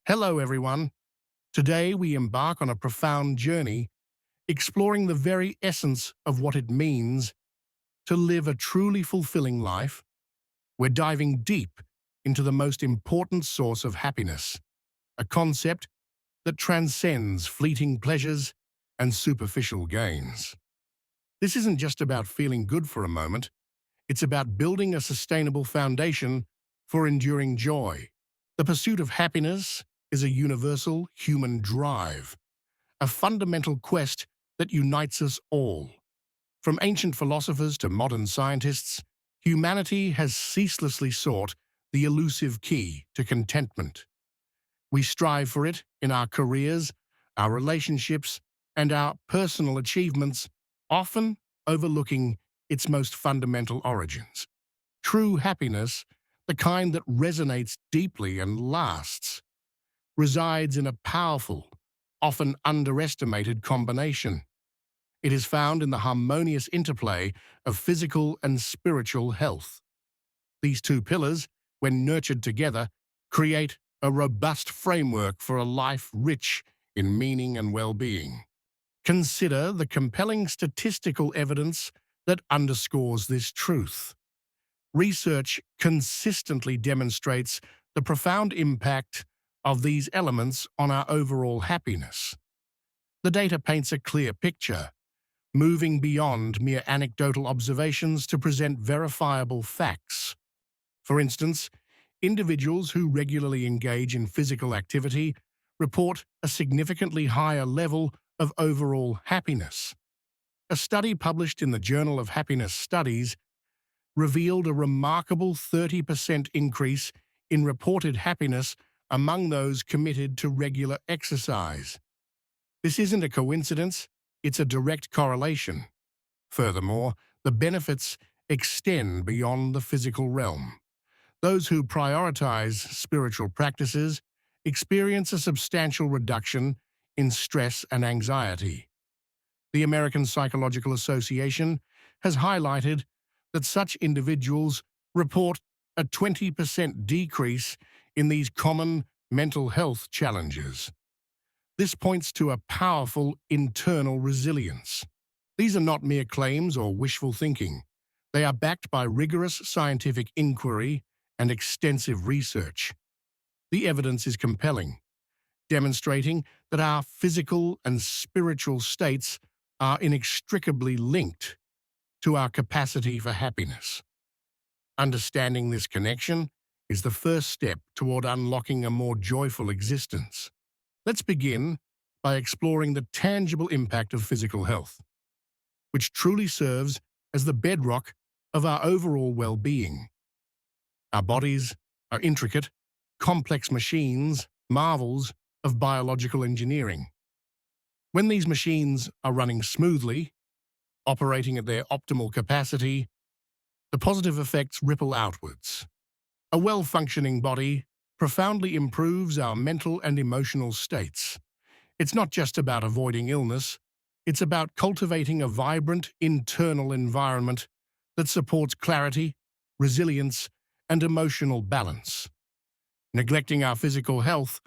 Hello, everyone. Today we embark on a profound journey exploring the very essence of what it means to live a truly fulfilling life. We're diving deep into the most important source of happiness, a concept that transcends fleeting pleasures and superficial gains. This isn't just about feeling good for a moment, it's about building a sustainable foundation for enduring joy. The pursuit of happiness is a universal human drive, a fundamental quest that unites us all. From ancient philosophers to modern scientists, humanity has ceaselessly sought the elusive key to contentment. We strive for it in our careers, our relationships, and our personal achievements, often overlooking its most fundamental origins. True happiness, the kind that resonates deeply and lasts, resides in a powerful, often underestimated combination. It is found in the harmonious interplay of physical and spiritual health. These two pillars, when nurtured together, create a robust framework for a life rich in meaning and well-being. Consider the compelling statistical evidence that underscores this truth. Research consistently demonstrates the profound impact of these elements on our overall happiness. The data paints a clear picture, moving beyond mere anecdotal observations to present verifiable facts. For instance, individuals who regularly engage in physical activity report a significantly higher level of overall happiness. A study published in the Journal of Happiness Studies revealed a remarkable 30% increase in reported happiness among those committed to regular exercise. This isn't a coincidence, it's a direct correlation. Furthermore, the benefits extend beyond the physical realm. Those who prioritize spiritual practices experience a substantial reduction in stress and anxiety. The American Psychological Association has highlighted that such individuals report a 20% decrease in these common mental health challenges. This points to a powerful internal resilience. These are not mere claims or wishful thinking. They are backed by rigorous scientific inquiry and extensive research. The evidence is compelling, demonstrating that our physical and spiritual states are inextricably linked to our capacity for happiness. Understanding this connection is the first step toward unlocking a more joyful existence. Let's begin by exploring the tangible impact of physical health, which truly serves as the bedrock of our overall well-being. Our bodies are intricate, complex machines, marvels of biological engineering. When these machines are running smoothly, operating at their optimal capacity, the positive effects ripple outwards. A well-functioning body profoundly improves our mental and emotional states. It's not just about avoiding illness, it's about cultivating a vibrant internal environment that supports clarity, resilience, and emotional balance. Neglecting our physical health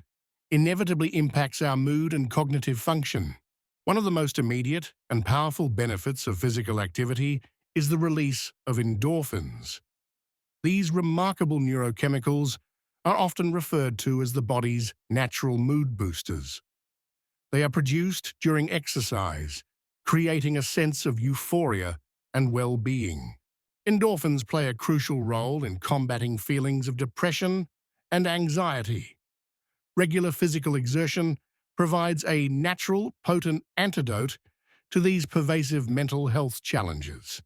inevitably impacts our mood and cognitive function. One of the most immediate and powerful benefits of physical activity is the release of endorphins. These remarkable neurochemicals are often referred to as the body's natural mood boosters. They are produced during exercise, creating a sense of euphoria and well-being. Endorphins play a crucial role in combating feelings of depression and anxiety. Regular physical exertion provides a natural, potent antidote to these pervasive mental health challenges.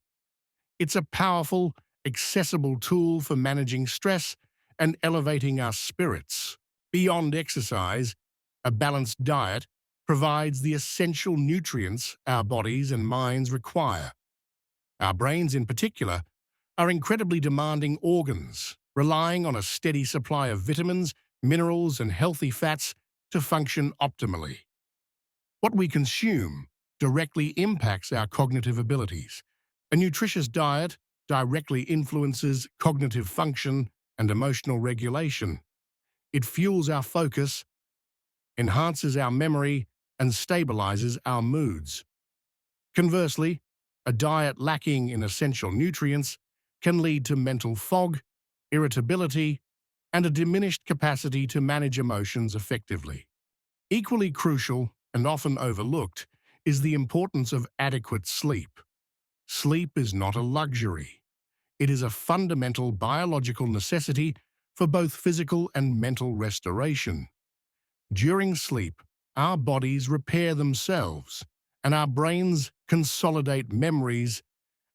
It's a powerful, accessible tool for managing stress and elevating our spirits. Beyond exercise, a balanced diet provides the essential nutrients our bodies and minds require. Our brains, in particular, are incredibly demanding organs, relying on a steady supply of vitamins, minerals, and healthy fats to function optimally. What we consume directly impacts our cognitive abilities. A nutritious diet directly influences cognitive function and emotional regulation. It fuels our focus, enhances our memory, and stabilizes our moods. Conversely, a diet lacking in essential nutrients can lead to mental fog, irritability, and a diminished capacity to manage emotions effectively. Equally crucial and often overlooked is the importance of adequate sleep. Sleep is not a luxury. It is a fundamental biological necessity for both physical and mental restoration. During sleep, our bodies repair themselves, and our brains consolidate memories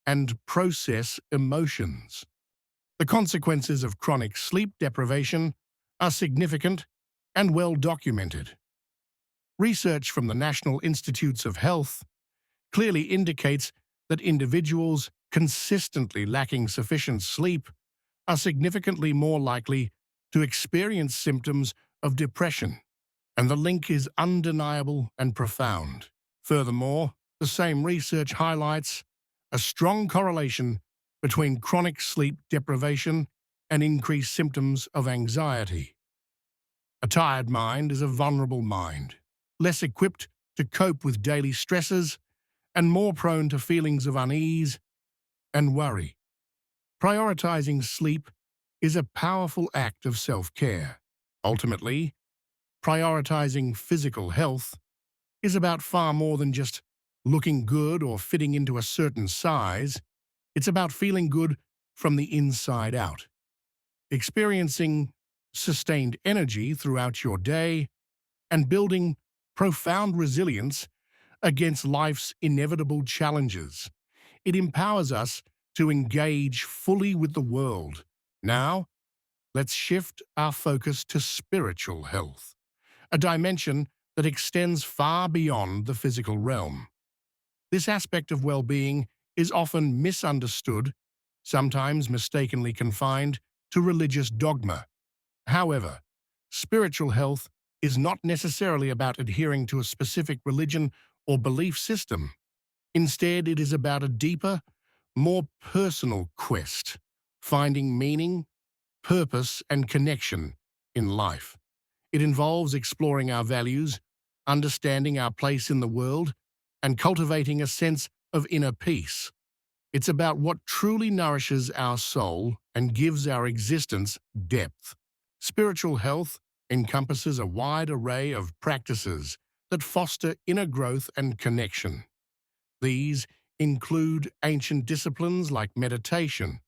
and process emotions. The consequences of chronic sleep deprivation are significant and well documented. Research from the National Institutes of Health clearly indicates that individuals consistently lacking sufficient sleep are significantly more likely to experience symptoms of depression, and the link is undeniable and profound. Furthermore, the same research highlights a strong correlation between chronic sleep deprivation and increased symptoms of anxiety. A tired mind is a vulnerable mind, less equipped to cope with daily stresses and more prone to feelings of unease and worry. Prioritizing sleep is a powerful act of self-care. Ultimately, prioritizing physical health is about far more than just looking good or fitting into a certain size. It's about feeling good from the inside out, experiencing sustained energy throughout your day, and building profound resilience against life's inevitable challenges. It empowers us to engage fully with the world. Now, let's shift our focus to spiritual health, a dimension that extends far beyond the physical realm. This aspect of well-being is often misunderstood, sometimes mistakenly confined to religious dogma. However, spiritual health is not necessarily about adhering to a specific religion or belief system. Instead, it is about a deeper, more personal quest, finding meaning, purpose, and connection in life. It involves exploring our values, understanding our place in the world, and cultivating a sense of inner peace. It's about what truly nourishes our soul and gives our existence depth. Spiritual health encompasses a wide array of practices that foster inner growth and connection. These include ancient disciplines like meditation,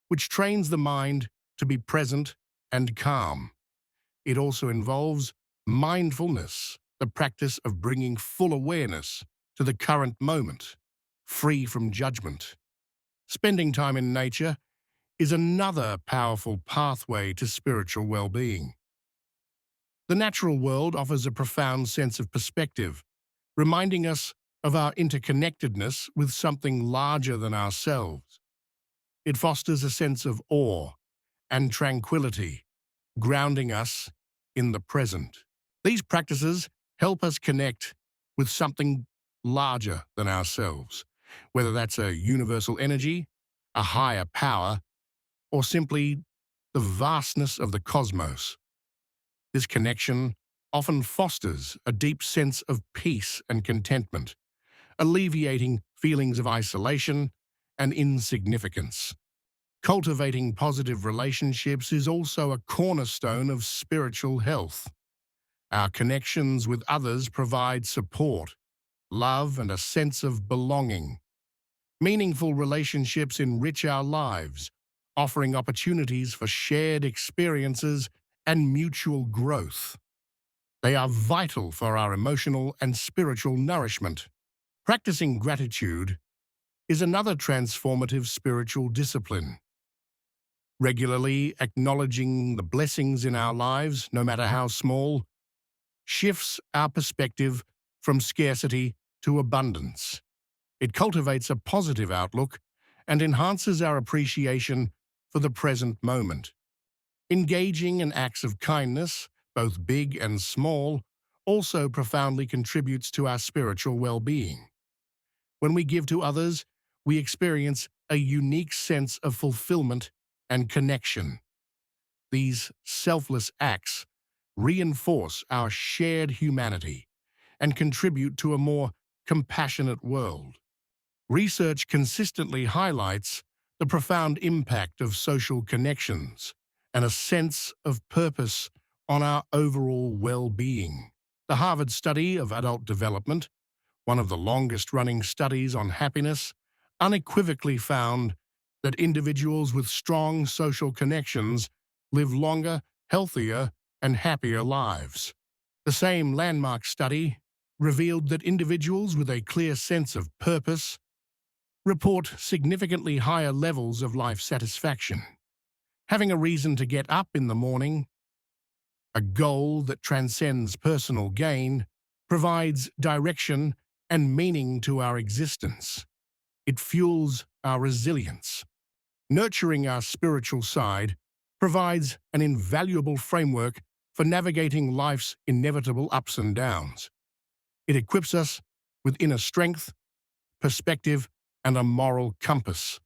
which trains the mind to be present and calm. It also involves mindfulness, the practice of bringing full awareness to the current moment, free from judgment. Spending time in nature is another powerful pathway to spiritual well-being. The natural world offers a profound sense of perspective, reminding us of our interconnectedness with something larger than ourselves. It fosters a sense of awe and tranquility, grounding us in the present. These practices help us connect with something larger than ourselves, whether that's a universal energy, a higher power, or simply the vastness of the cosmos. This connection often fosters a deep sense of peace and contentment, alleviating feelings of isolation and insignificance. Cultivating positive relationships is also a cornerstone of spiritual health. Our connections with others provide support, love, and a sense of belonging. Meaningful relationships enrich our lives, offering opportunities for shared experiences and mutual growth. They are vital for our emotional and spiritual nourishment. Practicing gratitude is another transformative spiritual discipline. Regularly acknowledging the blessings in our lives, no matter how small, shifts our perspective from scarcity to abundance. It cultivates a positive outlook and enhances our appreciation for the present moment. Engaging in acts of kindness, both big and small, also profoundly contributes to our spiritual well-being. When we give to others, we experience a unique sense of fulfillment and connection. These selfless acts reinforce our shared humanity and contribute to a more compassionate world. Research consistently highlights the profound impact of social connections and a sense of purpose on our overall well-being. The Harvard study of adult development, one of the longest-running studies on happiness, unequivocally found that individuals with strong social connections live longer, healthier, and happier lives. The same landmark study revealed that individuals with a clear sense of purpose report significantly higher levels of life satisfaction. Having a reason to get up in the morning, a goal that transcends personal gain, provides direction and meaning to our existence. It fuels our resilience. Nurturing our spiritual side provides an invaluable framework for navigating life's inevitable ups and downs. It equips us with inner strength, perspective, and a moral compass.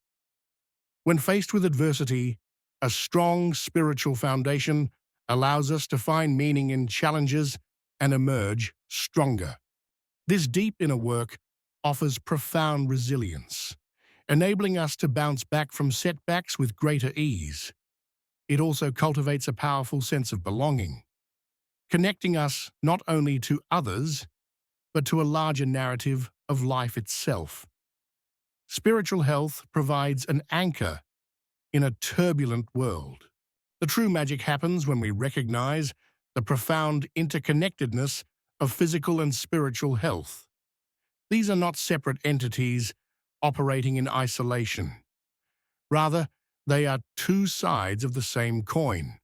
When faced with adversity, a strong spiritual foundation allows us to find meaning in challenges and emerge stronger. This deep inner work offers profound resilience, enabling us to bounce back from setbacks with greater ease. It also cultivates a powerful sense of belonging, connecting us not only to others, but to a larger narrative of life itself. Spiritual health provides an anchor in a turbulent world. The true magic happens when we recognize the profound interconnectedness of physical and spiritual health. These are not separate entities operating in isolation. Rather, they are two sides of the same coin,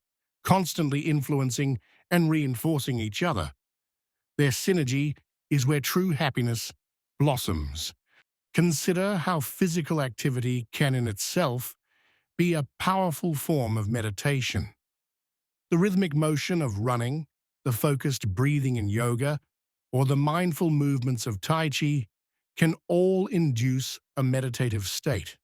constantly influencing and reinforcing each other. Their synergy is where true happiness blossoms. Consider how physical activity can in itself be a powerful form of meditation. The rhythmic motion of running, the focused breathing in yoga, or the mindful movements of Tai Chi can all induce a meditative state.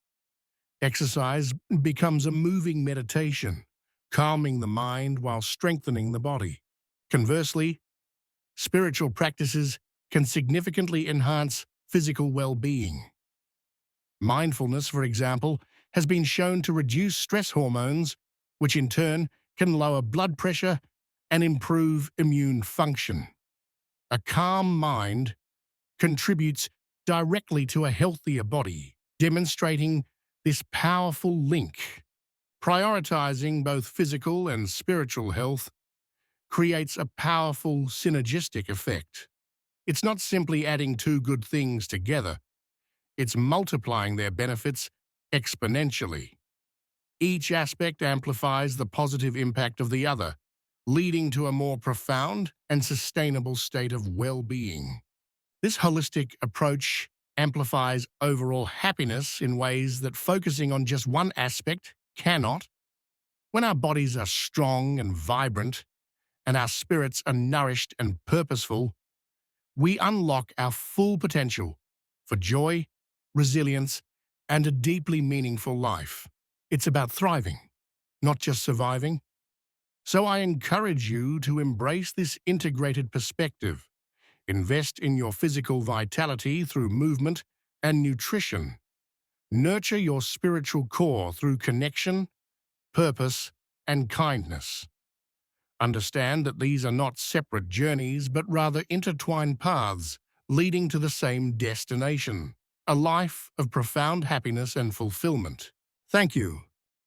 Exercise becomes a moving meditation, calming the mind while strengthening the body. Conversely, spiritual practices can significantly enhance physical well-being. Mindfulness, for example, has been shown to reduce stress hormones, which in turn can lower blood pressure and improve immune function. A calm mind contributes directly to a healthier body, demonstrating this powerful link. Prioritizing both physical and spiritual health creates a powerful synergistic effect. It's not simply adding two good things together, it's multiplying their benefits exponentially. Each aspect amplifies the positive impact of the other, leading to a more profound and sustainable state of well-being. This holistic approach amplifies overall happiness in ways that focusing on just one aspect cannot. When our bodies are strong and vibrant, and our spirits are nourished and purposeful, we unlock our full potential for joy, resilience, and a deeply meaningful life. It's about thriving, not just surviving. So I encourage you to embrace this integrated perspective. Invest in your physical vitality through movement and nutrition. Nurture your spiritual core through connection, purpose, and kindness. Understand that these are not separate journeys, but rather intertwined paths leading to the same destination, a life of profound happiness and fulfillment. Thank you